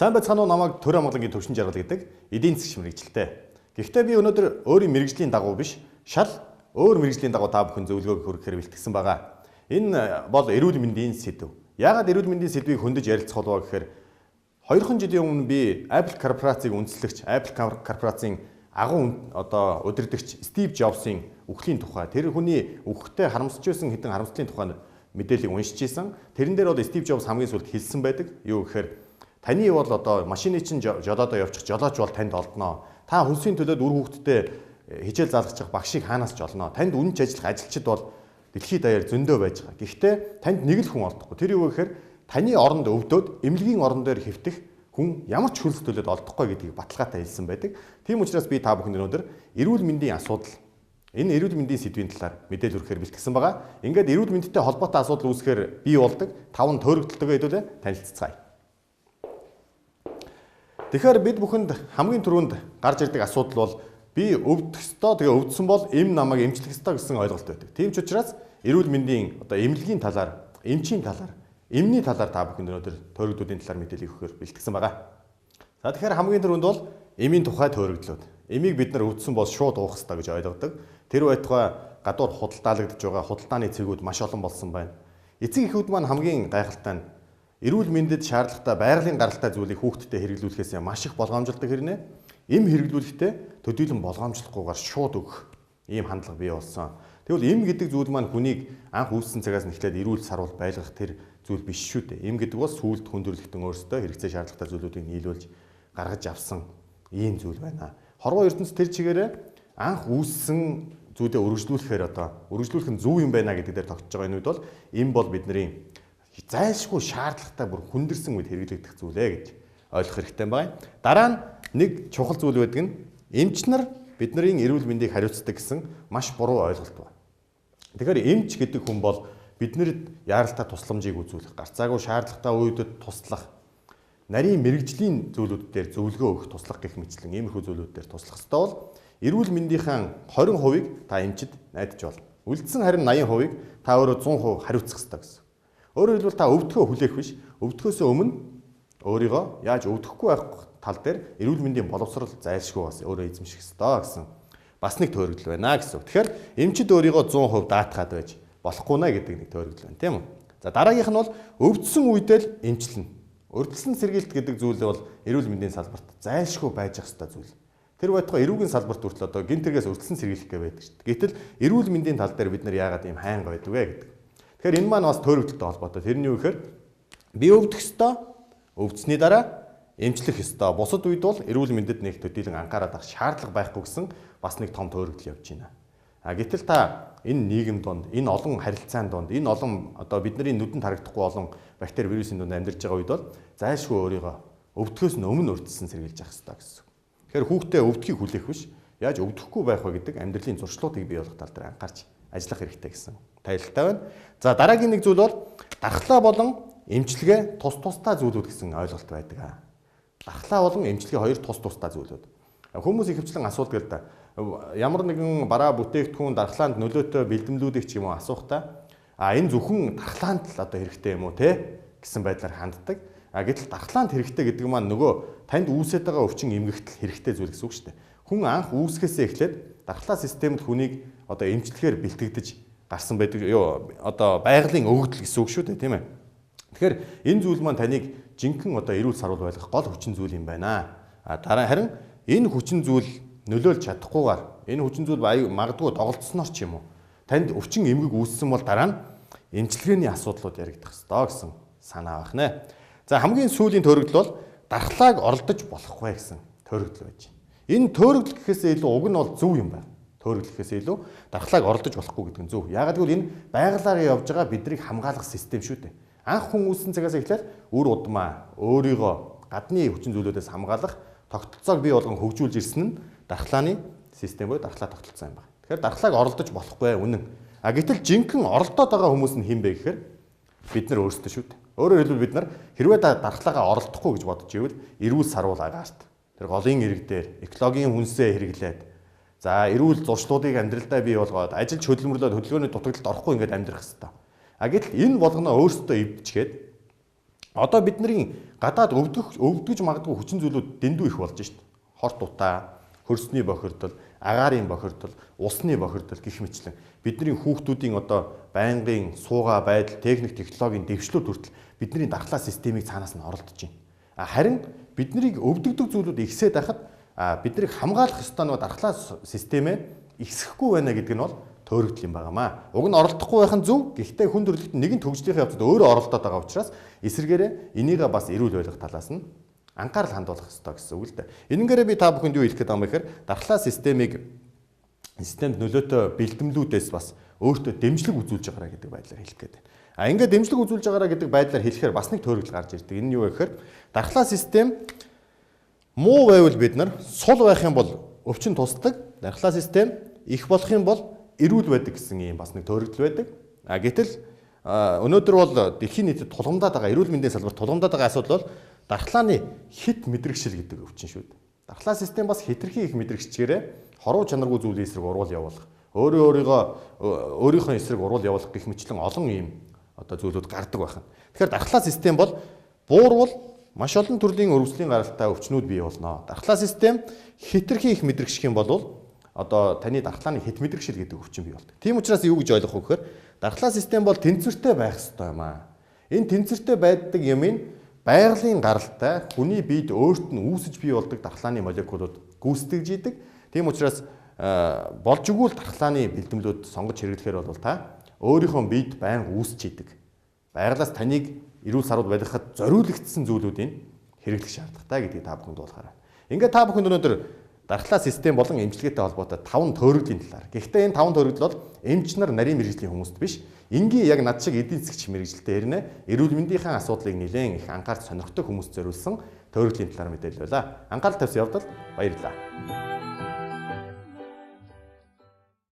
Сайн байцгаана уу, намайг Төр Амгалангийн төвшин жаргал гэдэг эдийн засгийн мэргэжилтэй. Гэхдээ би өнөөдөр өөрийн мэргэжлийн дагуу биш, шал өөр мэргэжлийн дагуу та бүхэн зөвлөгөөг хүргэхээр бэлтгэсэн байгаа. Энэ бол эрүүл мэндийн сэдв. Яагаад эрүүл мэндийн сэдвийг хөндөж ярилцах болов гэхээр 2 жилийн өмнө би Apple корпорацийг үндэслэгч, Apple корпорацийн агуу удирдагч Стив Джобсын үхлийн тухай, тэр хүний үхэхтэй харамсаж байсан хэдэн харамслын тухай мэдээллийг уншиж исэн. Тэрэн дээр бол Стив Джобс хамгийн сүүлд хэлсэн байдаг. Юу гэхээр таны бол машины чинь жолоодоо явчих жолооч бол танд олдноо. Та хүнсийн төлөөд үр хүүхдтэй хичээл заалгачих багшийг хаанаас ч олноо. Танд үнэнч ажиллах ажилчид бол дэлхийд даяар зөндөө байж байгаа. Гэхдээ танд нэг л хүн олдохгүй. Тэр юу гэхээр таны оронд өвдөөд эмнэлгийн орон дээр хэвтэх хүн ямар ч хөлс төлөөд олдохгүй гэдгийг баталгаатай хэлсэн байдаг. Тийм учраас би та бүхэнд өнөөдөр эрүүл мэндийн асуудал, энэ эрүүл мэндийн сэдвийн талаар мэдээлэл хүргэхээр бэлтгэсэн байгаа. Ингээд эрүүл мэндтэй холбоотой асуудал үүсгэхээр бий болдог 5 тойрогдолтойгоо хэдүүлээ танилццгаая. Тэгэхээр бид бүхэнд хамгийн түрүүнд гарч ирдэг асуудал бол би өвдөх ёстой, тэгээ өвдсөн бол эм намайг эмчлэх ёстой гэсэн ойлголт байдаг. Тийм ч учраас эрүүл мэндийн эмнэлгийн талаар, эмчийн талаар, эмний талаар та бүхэнд өнөөдөр тойрогдлуудын талаар мэдээлэл өгөхөөр бэлтгэсэн байгаа. За тэгэхээр хамгийн түрүүнд бол эмийн тухай тойрогдлууд. Эмийг бид нар өвдсөн бол шууд уух ёстой гэж ойлгодог. Тэр байтугай гадуур худалдаалагдж байгаа худалдааны цэгүүд маш олон болсон байна. Эцэг эхүүд маань хамгийн гайхалтай нь эрүүл мэндэд шаардлагатай байгалийн гаралтай зүйлийг хүүхдэд хэрэглүүлэхээс маш их болгоомжлдог хэрнээ эм хэрэглүүлэхдээ төдийлөн болгоомжлохгүйгээр шууд өгөх ийм хандлага бий болсон. Тэгвэл эм гэдэг зүйл маань хүнийг анх үүссэн цагаас нь эхлээд эрүүл сарвал байлгах тэр зүйл биш шүү дээ. Эм гэдэг бол сүүлд хүндрэлтэн өөрсдөө хэрэгцээ шаардлагатай зүйлүүдийг нийлүүлж гаргаж авсан ийм зүйл байна. Хорвоо ертөнцийн тэр чигээрээ анх үүссэн зүйлээ өргөжлүүлэхээр өргөжлүүлэх нь зөв юм байна гэдэг дээр тогтож байгаа энэ үед бол эм бол бидний зайлшгүй шаардлагатай бүр хүндэрсэн үед хэрэглэгдэх зүйлээ гэж ойлгох хэрэгтэй байна. Дараа нь нэг чухал зүйл байдаг нь эмч нар бидний эрүүл мэндийг хариуцдаг гэсэн маш буруу ойлголт байна. Тэгэхээр эмч гэдэг хүн бол биднэрт яаралтай тусламжийг үзүүлэх, гарцаагүй шаардлагатай үедэд туслах, нарийн мэрэгжлийн зүйлүүд дээр зөвлөгөө өгөх, туслах гэх мэтлэн иймэрхүү зүйлүүд дээр туслах ёстой бол эрүүл мэндийнхэн 20% та эмчид найдаж болно. Үлдсэн харин 80%-ийг та өөрөө 100% хариуцах ёстой гэсэн. Өөрөөр хэлбэл та өвдөхөө хүлээх биш, өвдөхөөсөө өмнө өөрийгөө яаж өвдөхгүй байх тал дээр эрүүл мэндийн боловсрол зайлшгүй бас өөрөө эзэмших ёстой гэсэн бас нэг тойрогдол байна гэсэн. Тэгэхээр эмчид өөрийгөө 100% даатгаад байж болохгүй нэ гэдэг нэг тойрогдол байна, тийм үү? За дараагийнх нь бол өвдсөн үедээ л эмчилнэ. Урьдчилан сэргийлт гэдэг зүйл бол эрүүл мэндийн салбарт зайлшгүй байж ах ёстой зүйл. Тэр байтугай эрүүгийн салбарт хүртэл гинтэргээс урьдчилан сэргийлэх гэж байдаг шүү дээ. Гэтэл эрүүл мэндийн тал дээр бид нар яагаад ийм хайнга байдаг вэ гэдэг. Тэгэхээр энэ маань бас тойрогдолтой холбоотой. Тэрний юу гэхээр би өвдөх ёстой, өвдсөний дараа эмчлэх ёстой. Бусад үед бол эрүүл мэндэд нэг төдийлөн анхаарал авах шаардлага байхгүй гэсэн бас нэг том тойрогдол явж байна. Гэтэл та энэ нийгэм донд, энэ олон харилцаан донд, энэ олон бидний нүдэнд харагдахгүй олон бактери, вирусын донд амьдарч байгаа үед бол зайлшгүй өөрийгөө өвдөхөөс нь өмнө урьдчилан сэргийлж явах ёстой гэсэн. Тэгэхээр хүүхдээ өвдөхийг хүлээх биш, яаж өвдөхгүй байх вэ гэдэг амьдралын зуршлуудыг бий болгох тал дээр анхаарч ажиллах хэрэгтэй гэсэн тайлбартай байна. За дараагийн нэг зүйл бол дархлаа болон эмчилгээ тус тустай зүйлүүд гэсэн ойлголт байдаг. Дархлаа болон эмчилгээ хоёр тус тустай зүйлүүд. Хүмүүс ихэвчлэн асуудаг л да. Ямар нэгэн бараа бүтээгдэхүүн дархлаанд нөлөөтэй бэлдэмлүүдийг ч юм уу асуухтаа энэ зөвхөн дархлаанд л хэрэгтэй юм уу те гэсэн байдлаар ханддаг. Гэтэл дархлаанд хэрэгтэй гэдэг маань нөгөө танд үүсэж байгаа өвчин эмгэгтэл хэрэгтэй зүйл гэсэн үг шүү дээ. Хүн анх үүсгэсээ эхлээд дархлаа системд хүнийг эмчлэхээр бэлтгэгдэж гарсан байдаг байгалийн өгөгдөл гэсэн үг шүү дээ, тийм ээ. Тэгэхээр энэ зүйл маань таныг жинхэнэ эрүүл сарвал байлгах гол хүчин зүйл юм байна. Харин энэ хүчин зүйл нөлөөлж чадахгүйгээр энэ хүчин зүйл магадгүй доголдсноор ч юм уу танд өвчин эмгэг үүссэн бол дараа нь эмчилгээний асуудлууд яригдах ёстой гэсэн санаа байна. За хамгийн сүүлийн тойрогдол бол дархлааг оролдож болохгүй гэсэн тойрогдол байж байна. Энэ тойрогдол гэхээсээ илүү уг нь бол зөв юм байна. Тойрогдол гэхээсээ илүү дархлааг оролдож болохгүй гэдэг нь зөв. Яагаад гэвэл энэ байгалаар явж байгаа биднийг хамгаалах систем шүү дээ. Анх хүн үүссэн цагаас эхлээд үр удмаа өөрийгөө гадны хүчин зүйлүүдээс хамгаалах тогтолцоог бий болгон хөгжүүлж ирсэн нь дархлааны систем буюу дархлаа тогтолцоо юм байна. Тэгэхээр дархлааг оролдож болохгүй үнэн. Гэтэл жинхэнэ оролдоод байгаа хүмүүс нь хэн бэ гэхээр бид нар өөрсдөө шүү дээ. Өөрөөр хэлбэл бид нар хэрвээ дархлаагаа оролдохгүй гэж бодож ивэл эрүүл сарвал агаарт тэр голын ирэг дээр экологийн хүнсээ хэрэглээд за эрүүл зуршлуудыг амьдралдаа бий болгоод ажилч хөдөлмөрлөд хөдөлгөөний дутагдлалд орохгүй ингээд амьдрах хэрэгтэй. Гэтэл энэ болгоно өөрсдөө эвдчихэд Одоо бидний гадаад өвдгөж магадгүй хүчин зүйлүүд дэндүү их болж шít. Хорт утаа, хөрсний бохирдол, агаарын бохирдол, усны бохирдол гэх мэтлэн бидний хүүхдүүдийн одоо байнгын суугаа байдал, техник, технологийн дэвшлүүд хүртэл бидний дархлаа системийг цаанаас нь оролдож байна. Харин биднийг өвдөгдөг зүйлүүд ихсээд байхад биднийг хамгаалах ёстой нөгөө дархлаа системээ ихсэхгүй байна гэдэг нь бол төөрөгдөл юм байнамаа. Уг нь оролдохгүй байх нь зөв. Гэхдээ хүн төрөлхтөн нэгэн төгжлийн явцад өөрөө оролдоод байгаа учраас эсвэргээрээ энийг бас эрүүл ойлгох талаас нь анхаарал хандуулах ёстой гэсэн үг л дээ. Энэнгээр би та бүхэнд юу хэлэх гээд байгаа юм бэ гэхээр дархлаа системд нөлөөтэй бэлтгэлүүдээс бас өөртөө дэмжлэг үзүүлж байгаараа гэдэг байдлаар хэлэх гээд байна. Ингээд дэмжлэг үзүүлж байгаараа гэдэг байдлаар хэлэхээр бас нэг төөрөгдөл гарч ирдэг. Энэ нь юу вэ гэхээр дархлаа систем муу байвал бид нар сул байх юм бол өвчин тусдаг. Дархлаа систем их болох юм бол эрүүл байдаг гэсэн ийм бас нэг төөрөгдөл байдаг. Гэтэл өнөөдөр бол дэлхийн нийтэд тулгамдаад байгаа эрүүл мэндийн салбарт тулгамдаад байгаа асуудал бол дархлааны хит мэдрэгшил гэдэг өвчин шүү дээ. Дархлаа систем бас хитрхи их мэдрэгчгээрээ хоруу чанаргүй зүйлийн эсрэг урвал явуулах, өөрийнхөө эсрэг урвал явуулах гэх мэтлэн олон ийм одоо зүйлүүд гардаг байна. Тэгэхээр дархлаа систем бол буурвал маш олон төрлийн өрөвслийн гаралтай өвчнүүд бий болно. Дархлаа систем хитрхи их мэдрэгших юм бол одоо таны дархлааны хит мэдрэгшил гэдэг өвчин бий болдог. Тийм учраас юу гэж ойлгох вэ гэхээр дархлаа систем бол тэнцвэртэй байх ёстой юм аа. Энэ тэнцвэртэй байдаг юмыг байгалийн гаралтай хүний биед өөрт нь үүсэж бий болдог дархлааны молекулууд гүйцэтгэж идэг. Тийм учраас болж игэл дархлааны бэлтгэлүүд сонгож хэрэглэхээр бол та өөрийнхөө биед байнга үүсэж идэг. Байгалаас таныг эрүүл сарвал барихад зориулагдсан зүйлүүдийг хэрэглэх шаардлагатай гэдгийг та бүхэнд дуулахаарай. Ингээд та бүхэнд өнөөдөр дархлаа систем болон эмчилгээтэй холбоотой 5 төөрөгдлийн талаар. Гэхдээ энэ 5 төөрөгдөл бол эмч нар нарийн мэрэгжлийн хүмүүст биш. Энгийн яг над шиг эдийн засгч мэрэгжилтэй ирнэ. Эрүүл мэндийн асуудлыг нэлээд их анхаарч сонирхдаг хүмүүст зориулсан төөрөгдлийн талаар мэдээлэл байлаа. Анхаарал тавьсан явдал баярлалаа.